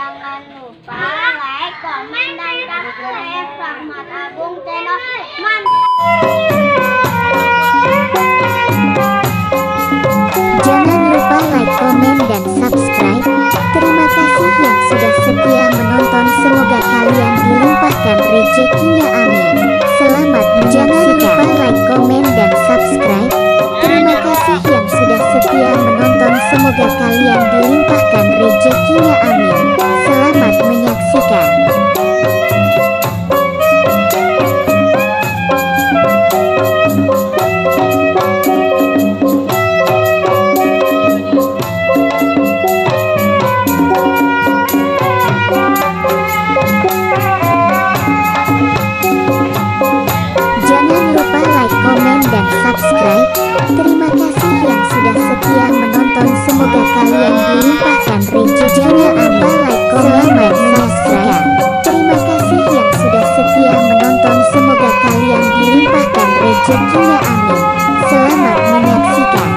Jangan lupa like, komen, dan subscribe Rahmat Agung Channel. Jangan lupa like, komen, dan subscribe. Terima kasih yang sudah setia menonton. Semoga kalian dilimpahkan rezekinya, amin. Selamat menyaksikan. Jangan lupa like, komen, dan subscribe. Terima kasih yang sudah setia menonton. Semoga kalian dilimpahkan rezekinya, amin. Selamat menyaksikan. Subscribe. Terima kasih yang sudah setia menonton. Semoga kalian dilimpahkan rezekinya, amin. Like, komen, subscribe. Terima kasih yang sudah setia menonton. Semoga kalian dilimpahkan rezekinya, amin. Selamat menyaksikan.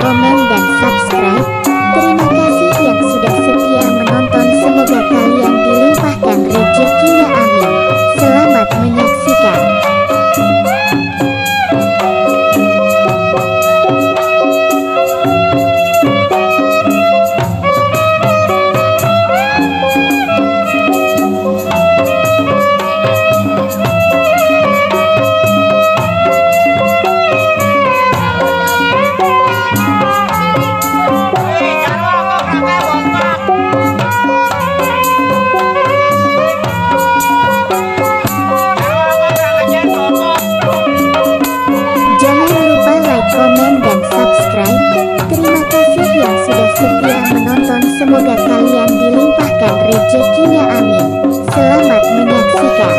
Komen dan subscribe. Terima kasih yang sudah setia menonton. Semoga kalian dilimpahkan rezekinya, amin. Selamat menyaksikan. Komen dan subscribe. Terima kasih yang sudah setia menonton. Semoga kalian dilimpahkan rezekinya, amin. Selamat menyaksikan.